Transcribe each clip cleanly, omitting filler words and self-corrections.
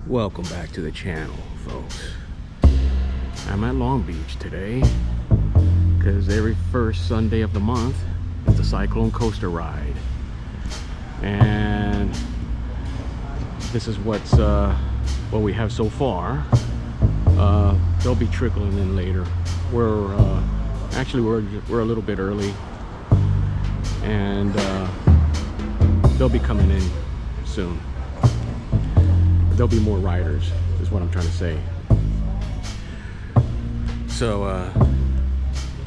Welcome back to the channel, folks. I'm at Long Beach today because every first Sunday of the month is the Cyclone Coaster ride, and this is what we have so far. They'll be trickling in later. We're a little bit early, and they'll be coming in soon. There'll be more riders, is what I'm trying to say. So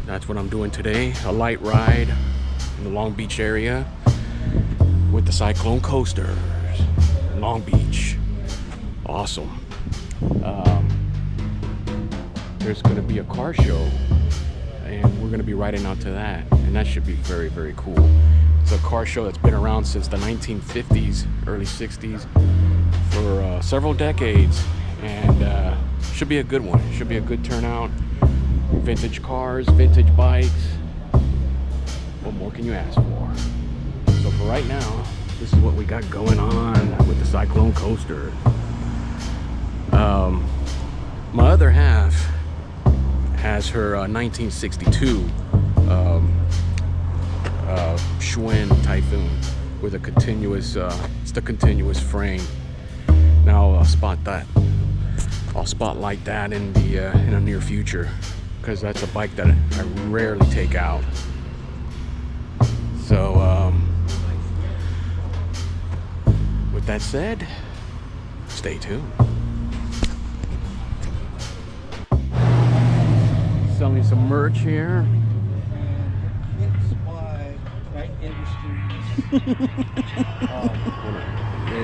that's what I'm doing today, a light ride in the Long Beach area with the Cyclone Coaster. Long Beach, awesome. There's going to be a car show, and we're going to be riding out to that, and that should be very, very cool. It's a car show that's been around since the 1950s, early 60s, for several decades, and should be a good one. Should be a good turnout. Vintage cars, vintage bikes. What more can you ask for? So for right now, this is what we got going on with the Cyclone Coaster. My other half has her 1962 Schwinn Typhoon with a continuous, it's the continuous frame. Now I'll spotlight that in the near future, because that's a bike that I rarely take out. So with that said, stay tuned. Selling some merch here. There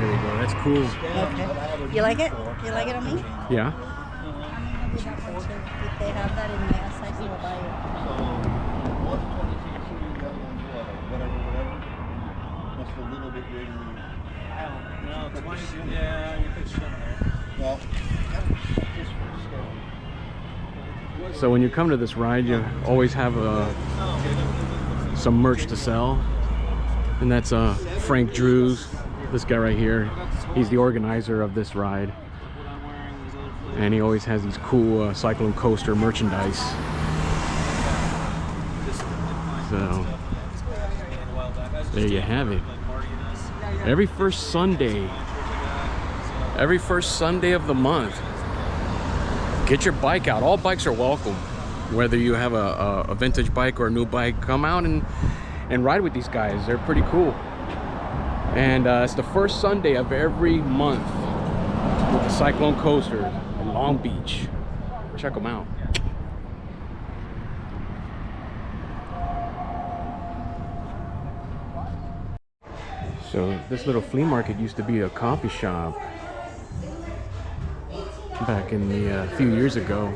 we go. That's cool. Okay. You like it? You like it on me? Yeah. If they have that in my size, we'll buy it. So when you come to this ride, you always have some merch to sell, and that's Frank Drews, this guy right here. He's the organizer of this ride, and he always has these cool Cyclone Coaster merchandise. So there you have it. Every first Sunday of the month, get your bike out. All bikes are welcome. Whether you have a vintage bike or a new bike, come out and ride with these guys. They're pretty cool. And it's the first Sunday of every month with the Cyclone Coaster in Long Beach. Check them out. So this little flea market used to be a coffee shop back in the few years ago.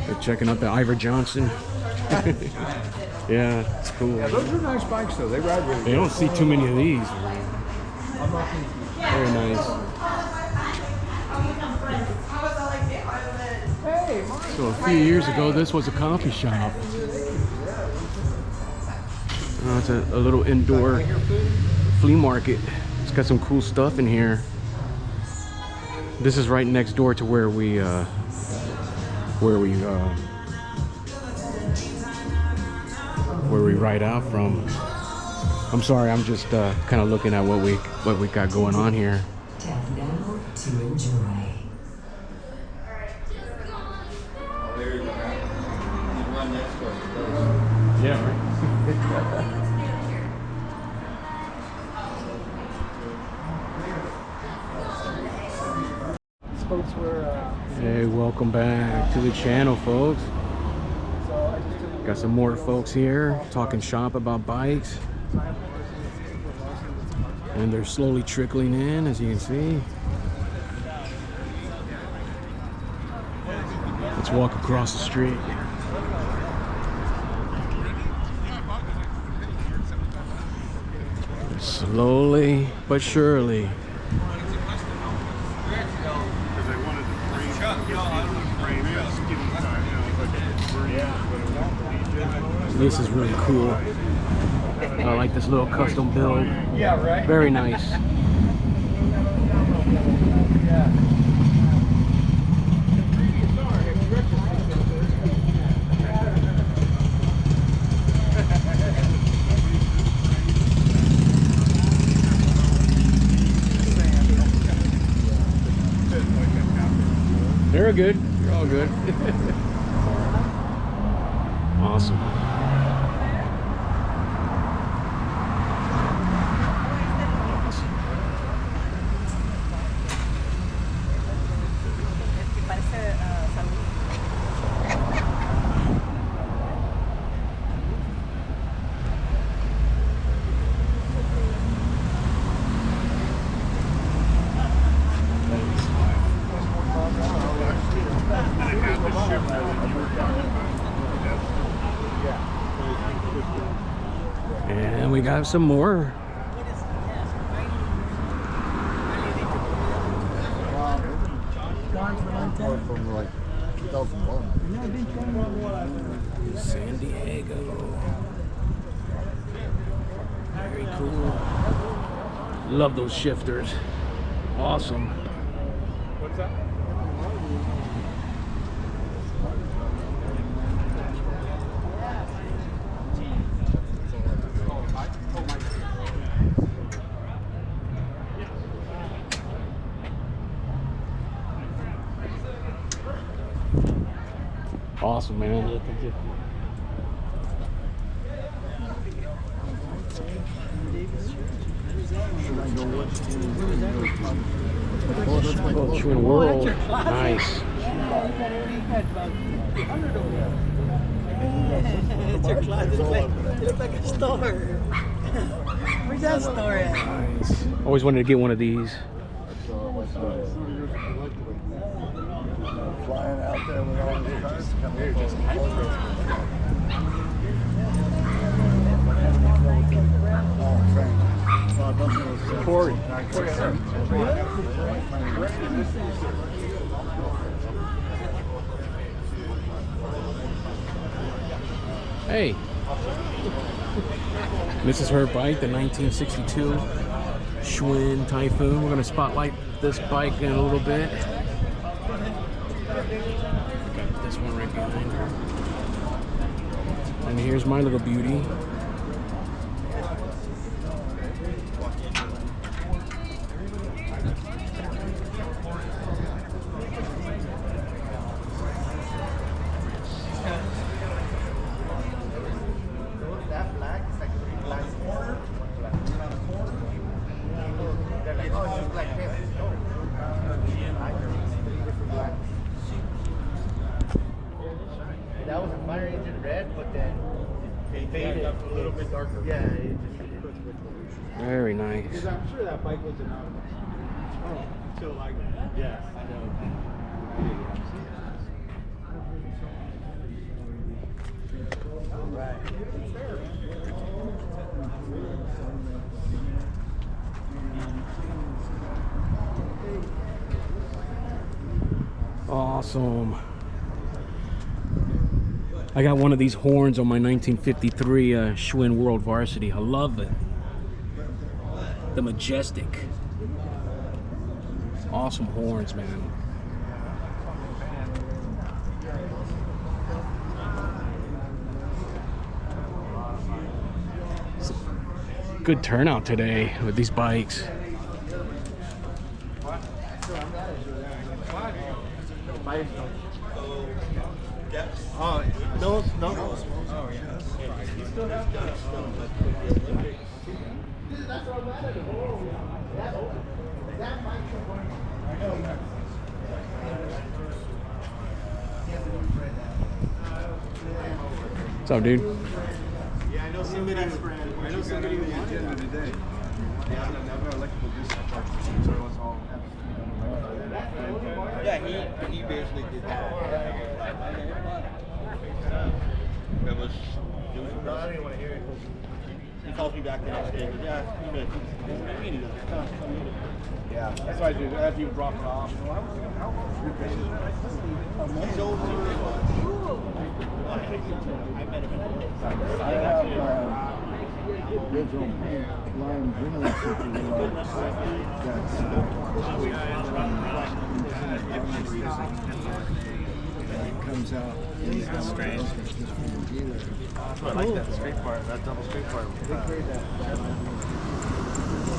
They're checking out the Ivor Johnson. Yeah, it's cool. Yeah, those are nice bikes though. They ride really good. They don't see too many of these. Very nice. So a few years ago, this was a coffee shop. It's a little indoor flea market. It's got some cool stuff in here. This is right next door to where we ride out from. I'm sorry, I'm just kind of looking at what we got going on here. To enjoy. Yeah. Folks were, Hey, welcome back to the channel, folks. Got some more folks here talking shop about bikes, and they're slowly trickling in, as you can see. Let's walk across the street. Slowly but surely. This is really cool. I like this little custom build. Yeah, right. Very nice. They're good. You're all good. Awesome. And we got some more. From like 2001. San Diego. Very cool. Love those shifters. Awesome. What's that? Awesome, man. Yeah, thank you. Oh, Twin World. Nice. It's your class. It looks like a store. Where's that store at? Nice. Always wanted to get one of these. Flying out there with all these cars coming Corey. Hey. This is her bike, the 1962 Schwinn Typhoon. We're going to spotlight this bike in a little bit. Got this one right behind her. And here's my little beauty. That was a fire engine red, but then it faded up a little bit darker. Yeah, it just Very nice. I'm sure that bike was an until like, yeah, I know. right. Awesome. I got one of these horns on my 1953 Schwinn World Varsity. I love it. The Majestic. Awesome horns, man. It's a good turnout today with these bikes. Oh, no. Oh, yeah. You still have that. What's up, dude? Yeah, I know somebody in the agenda today. Yeah, he basically did that. It was no, I didn't want to hear it. He calls me back the next day. But yeah, you good. He needed it. Yeah, that's why I do. After you drop it off. He's old too. I met him I have original line journal that comes out. That's strange. I like that straight part, that double straight part.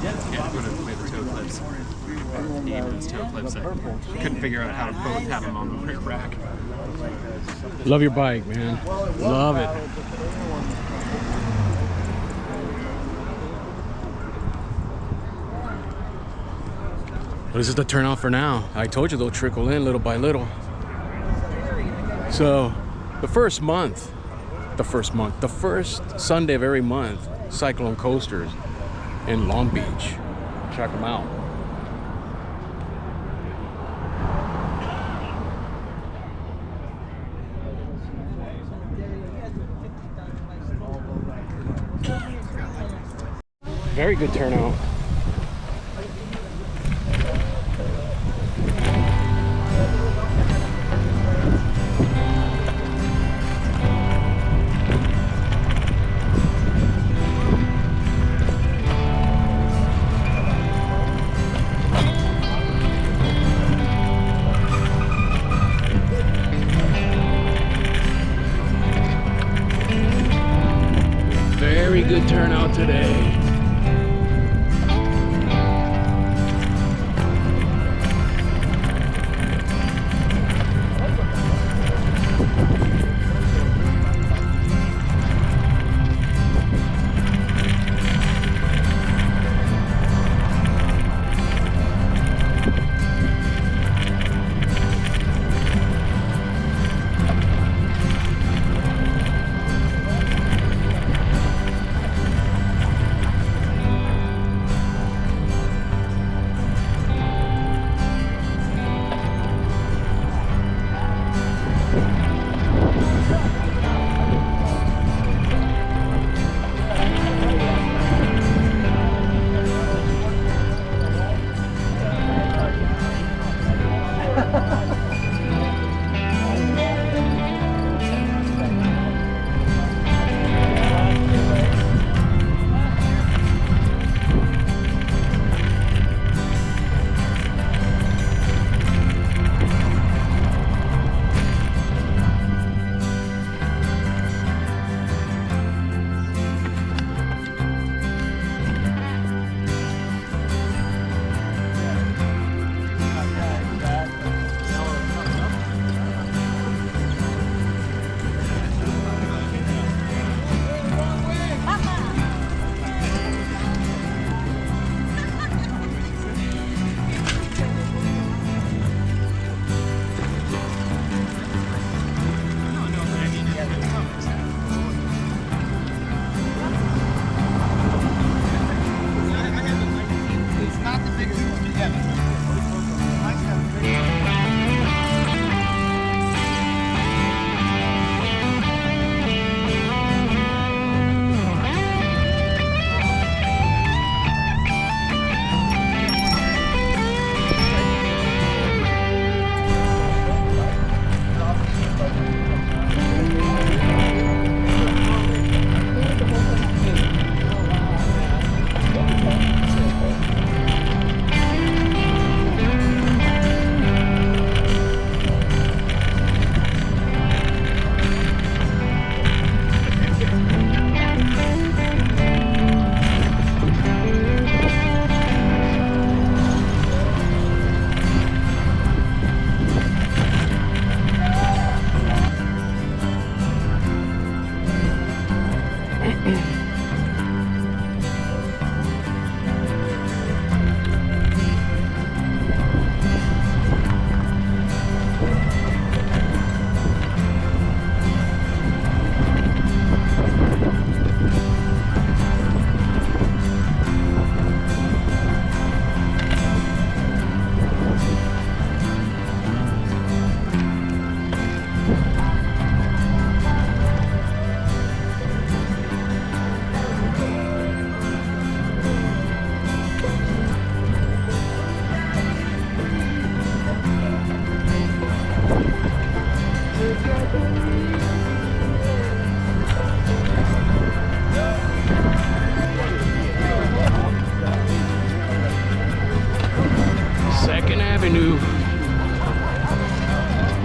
Yeah, would have made the toe clips. He even his toe clips. I couldn't figure out how to both have them on the rear rack. Love your bike, man. Love it. This is the turnout for now. I told you they'll trickle in little by little. So, the first Sunday of every month, Cyclone Coasters in Long Beach. Check them out. Very good turnout. Very good turnout today.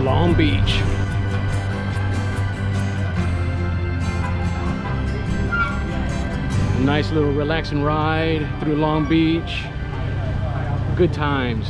Long Beach. Nice little relaxing ride through Long Beach. Good times.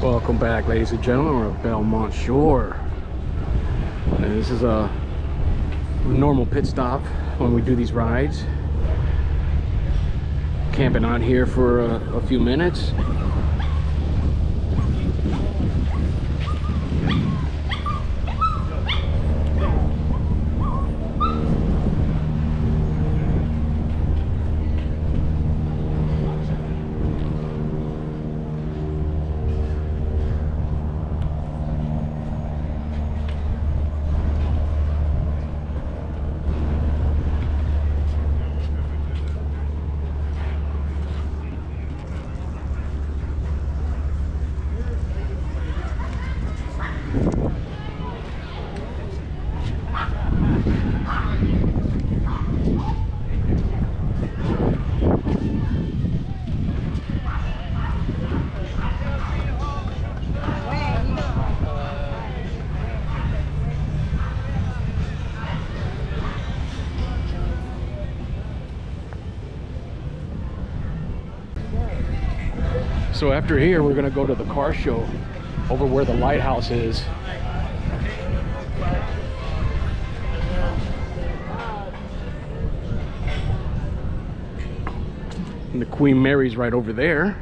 Welcome back, ladies and gentlemen. We're at Belmont Shore. And this is a normal pit stop when we do these rides. Camping out here for a few minutes. So after here, we're gonna go to the car show over where the lighthouse is. And the Queen Mary's right over there.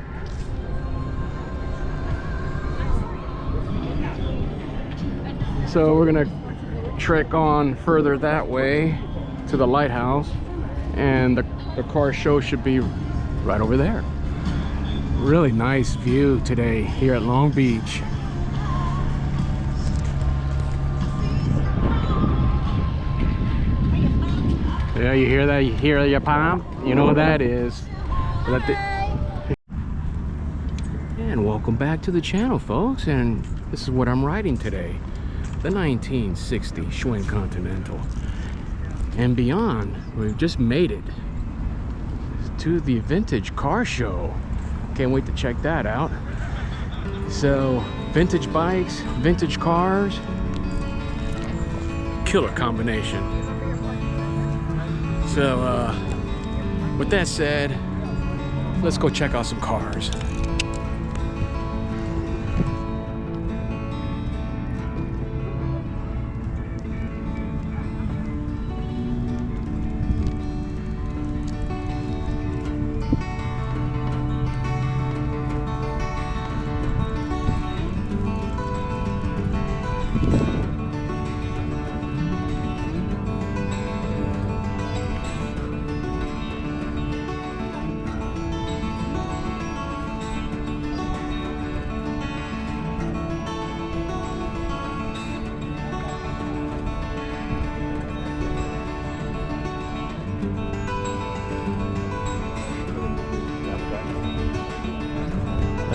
So we're gonna trek on further that way to the lighthouse, and the car show should be right over there. Really nice view today here at Long Beach. Yeah, you hear that? You hear your pump? You know what that is. And welcome back to the channel, folks. And this is what I'm riding today. The 1960 Schwinn Continental. And beyond, we've just made it to the vintage car show. Can't wait to check that out. So, vintage bikes, vintage cars, killer combination. So, with that said, let's go check out some cars.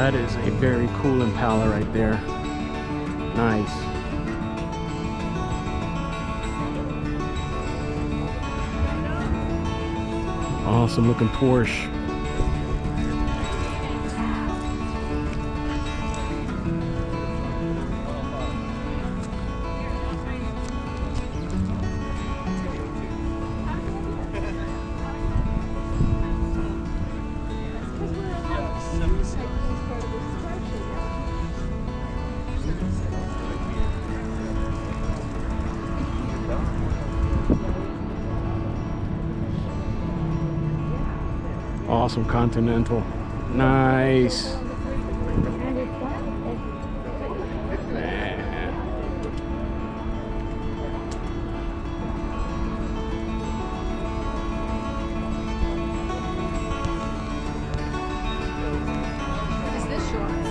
That is a very cool Impala right there. Nice. Awesome looking Porsche. Awesome Continental. Nice. Man. Is this yours?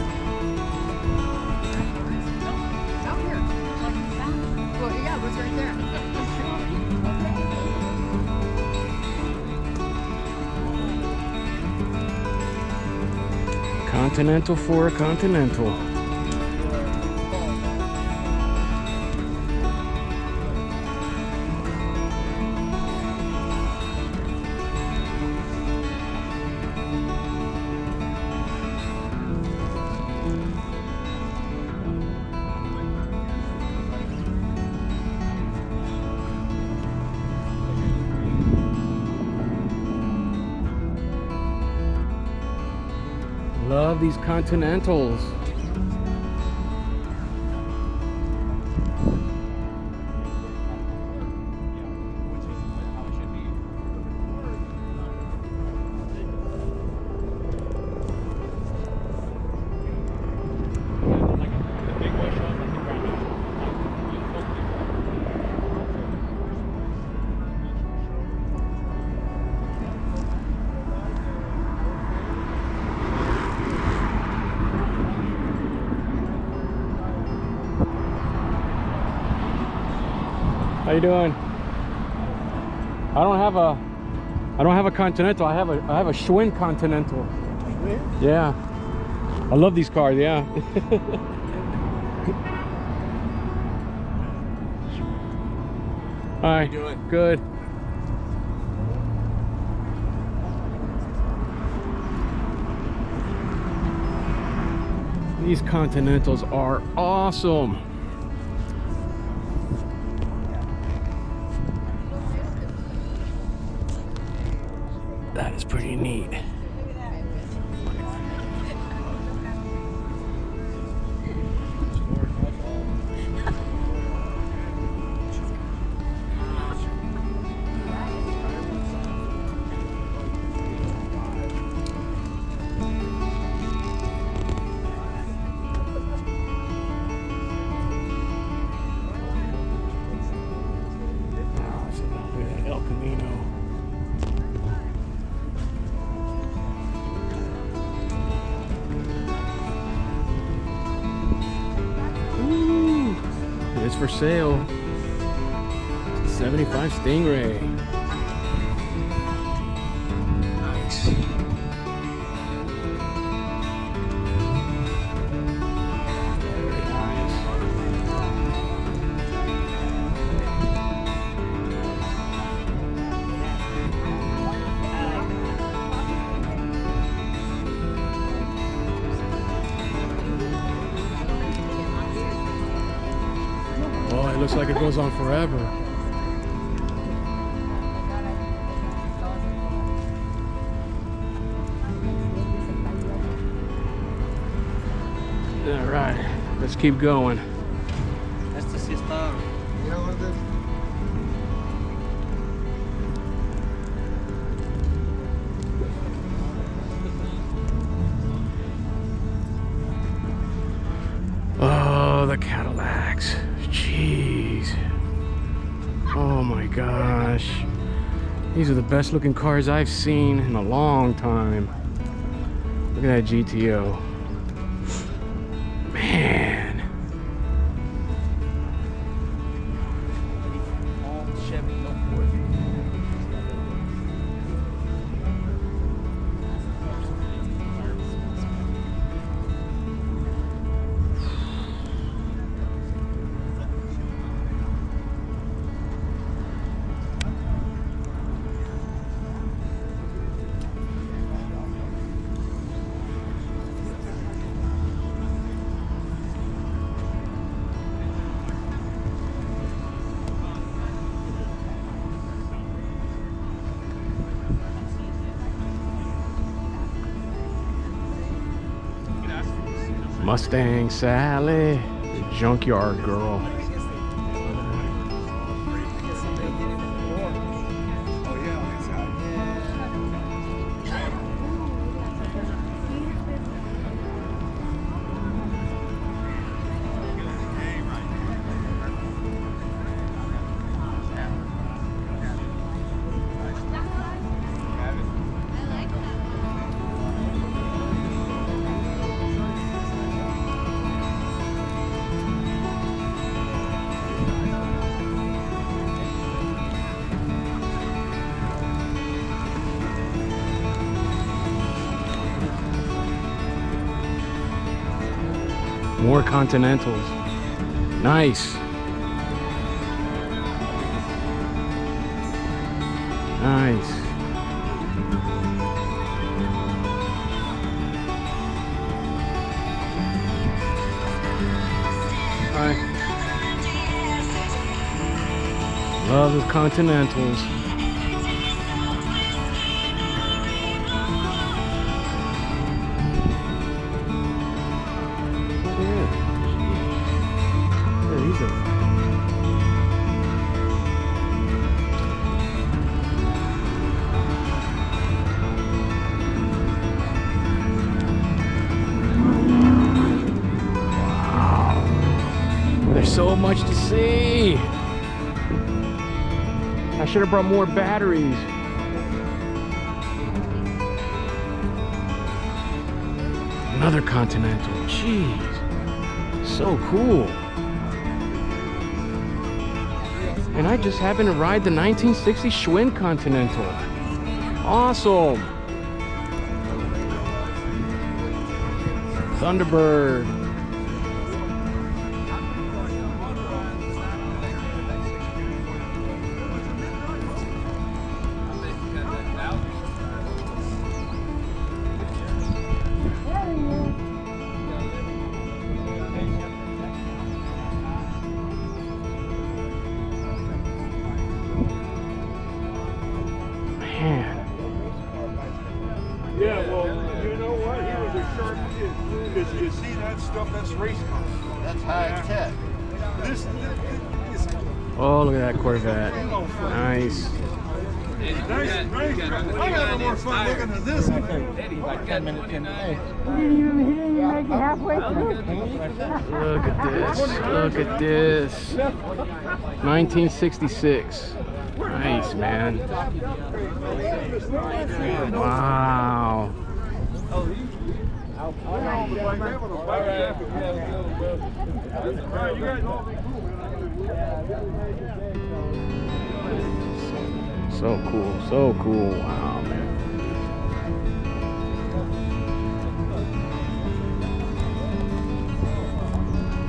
Out here. Well, yeah, what's right there? Continental for a Continental. Love these Continentals. How you doing? I don't have a Continental. I have a Schwinn Continental. Yeah. I love these cars, yeah. Hi. How you doing? Good. These Continentals are awesome. That is pretty neat. El Camino. Ooh, it's for sale. 75 Stingray. Nice. Very nice. Oh, it looks like it goes on forever. All right, let's keep going. Este sí está. Mira, guarda. Oh, the Cadillacs. Jeez. Oh my gosh. These are the best looking cars I've seen in a long time. Look at that GTO. Man. Mustang Sally, the junkyard girl. More Continentals. Nice. Nice. Hi. Love the Continentals. There's so much to see. I should have brought more batteries. Another Continental. Jeez. So cool. And I just happened to ride the 1960 Schwinn Continental. Awesome. Thunderbird. Yeah, well, you know what? He was a sharp kid. Because you see that stuff, that's race car. That's high tech. This Oh, look at that Corvette. Nice. nice. I'm having more fun looking at this. I think. Look at this. Look at this. 1966. Nice, man. Wow. So cool, so cool. Wow, man.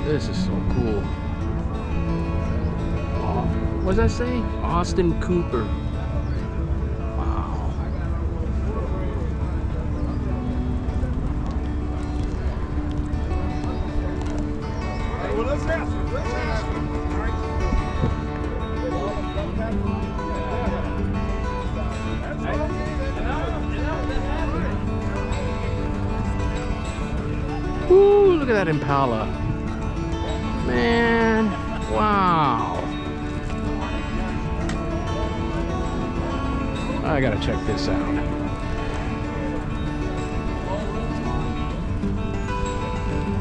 This is so cool. What does that say? Austin Cooper. Wow. Well, let's ask him. Let's ask him. Ooh, look at that Impala. Man, wow. I gotta check this out.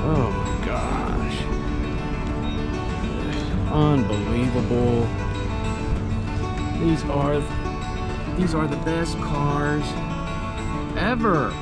Oh my gosh. Unbelievable. These are the best cars ever.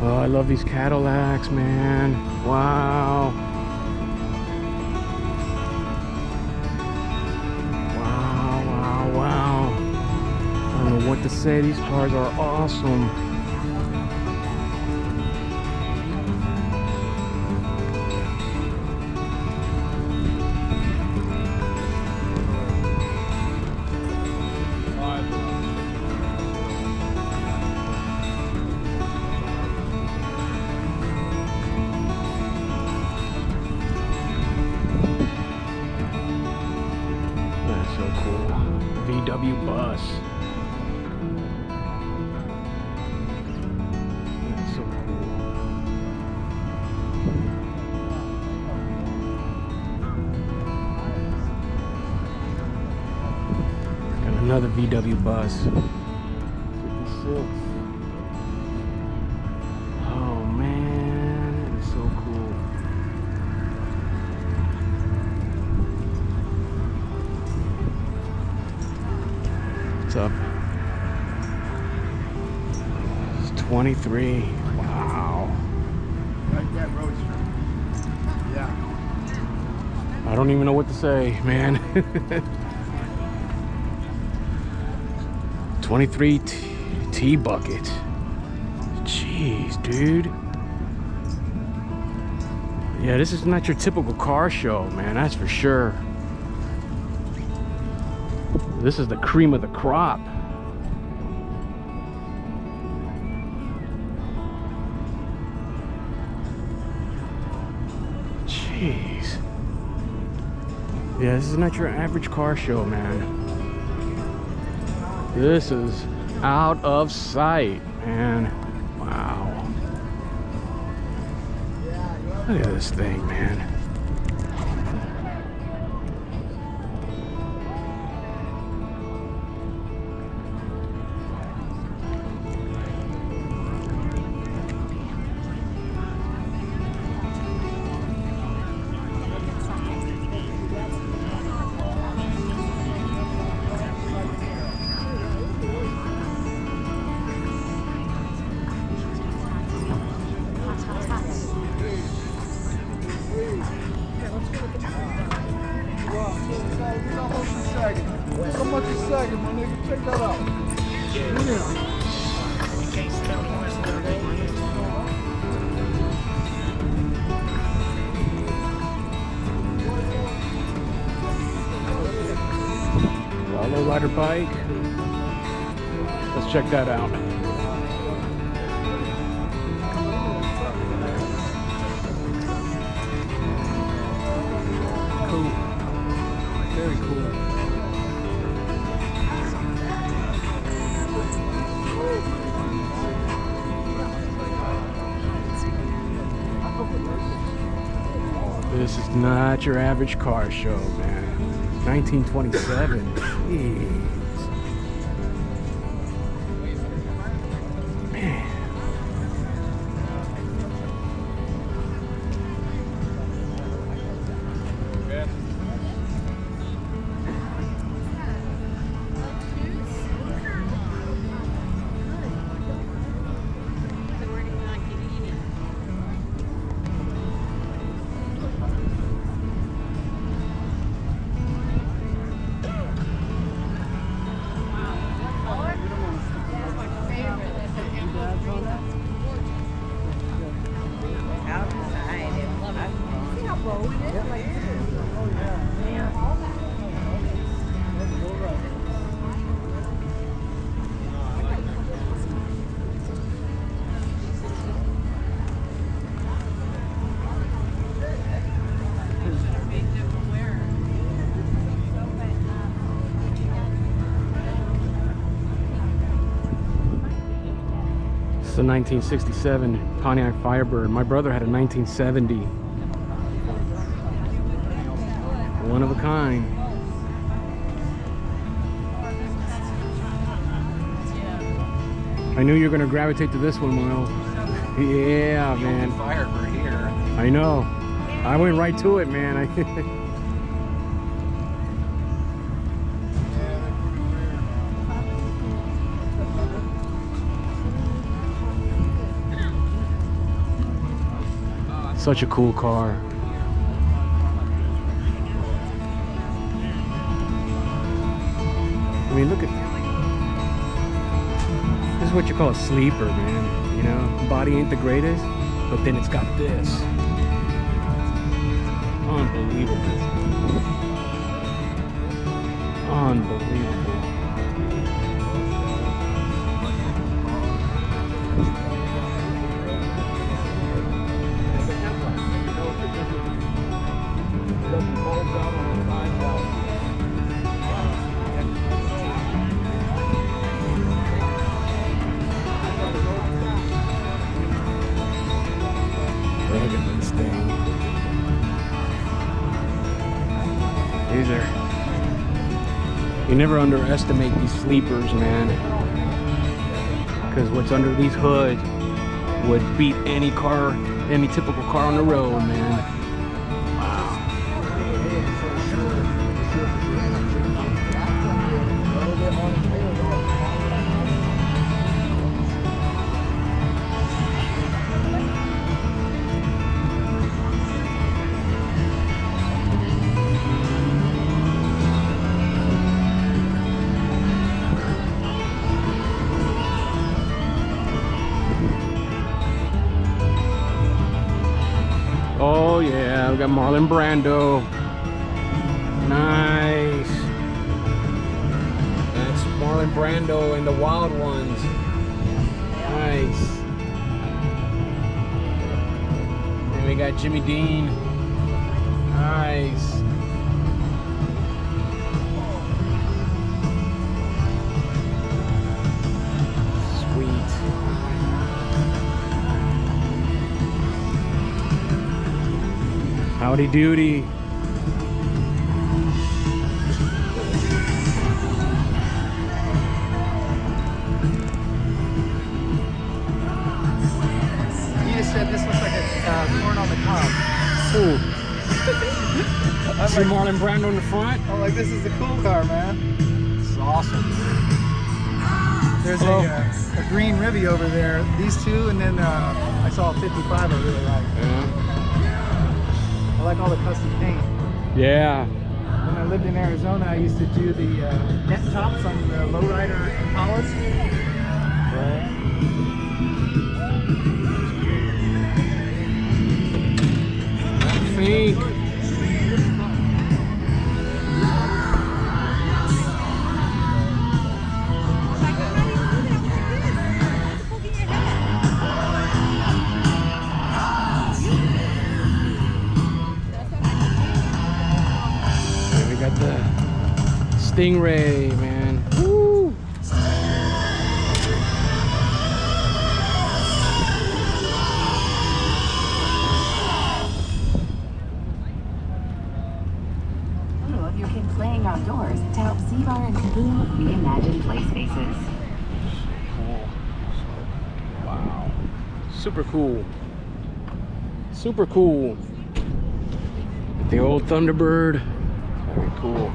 Oh, I love these Cadillacs, man. Wow. know what to say. These cars are awesome. That's so cool. VW bus. That's so cool. Got another VW bus. 56. Oh man, that is so cool. What's up? It's 23. Wow. Like that roadster. Yeah. I don't even know what to say, man. 23 T-bucket. Jeez, dude. Yeah, this is not your typical car show, man. That's for sure. This is the cream of the crop. Jeez. Yeah, this is not your average car show, man. This is out of sight, man. Wow. Look at this thing, man. How much is second, my nigga? Check that out. Yeah. Low rider bike. Let's check that out. Cool. Very cool. This is not your average car show, man. 1927. Jeez. Man. It's a 1967 Pontiac Firebird. My brother had a 1970. One of a kind. I knew you were going to gravitate to this one, Miles. Yeah, man. Firebird here. I know. I went right to it, man. Such a cool car. I mean, look at what you call a sleeper, man. You know, body ain't the greatest, but then it's got this. Unbelievable. Unbelievable. Look at this thing. These are, you never underestimate these sleepers, man. Because what's under these hoods would beat any car, any typical car on the road, man. Oh yeah, we got Marlon Brando. Nice. That's Marlon Brando and the Wild Ones. Nice. And we got Jimmy Dean. Nice. Howdy doody. You just said this looks like a corn on the cob. Ooh. I'm See like, Marlon Brando in the front? I'm like, this is the cool car, man. This is awesome. There's Hello. a green Ribby over there. These two, and then I saw a 55 I really like. Yeah. I like all the custom paint. Yeah. When I lived in Arizona, I used to do the net tops on the lowrider Impalas. I think. Got the Stingray, man. Woo! All of your kids playing outdoors to help Z-Bar and Kaboom reimagine play spaces. Cool. Wow. Super cool. Super cool. The old Thunderbird. Very cool.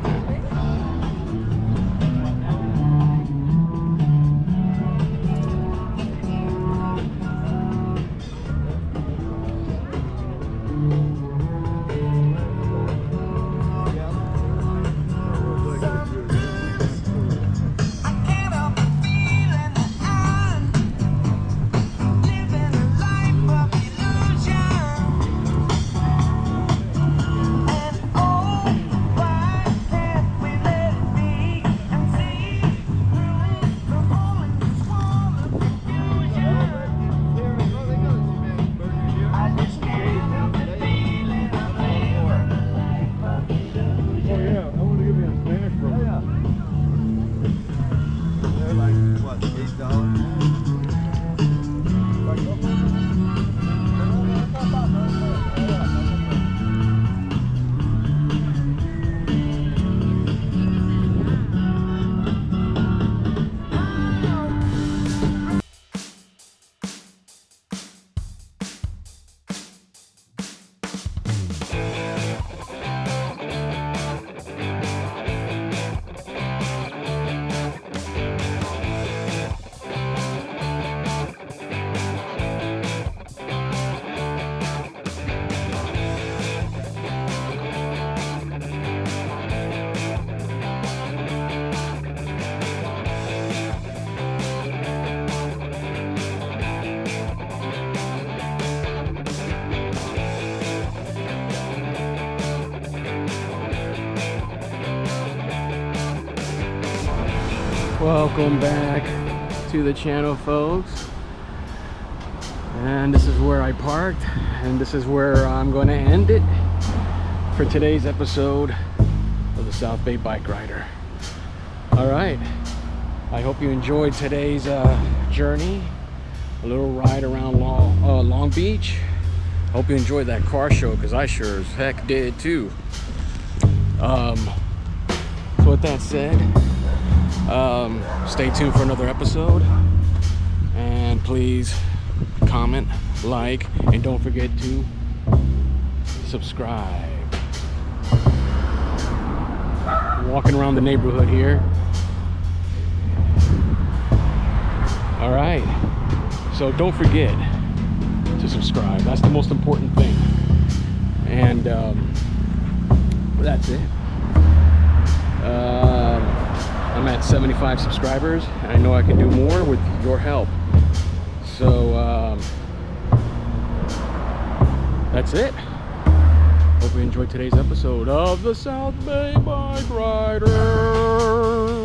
Welcome back to the channel, folks. And this is where I parked, and this is where I'm going to end it for today's episode of the South Bay Bike Rider. All right, I hope you enjoyed today's journey, a little ride around Long Beach. Hope you enjoyed that car show, because I sure as heck did too. So with that said, stay tuned for another episode, and please comment, like, and don't forget to subscribe. Walking around the neighborhood here. All right, so don't forget to subscribe. That's the most important thing. And that's it. I'm at 75 subscribers, and I know I can do more with your help. So that's it. Hope you enjoyed today's episode of the South Bay Bike Rider.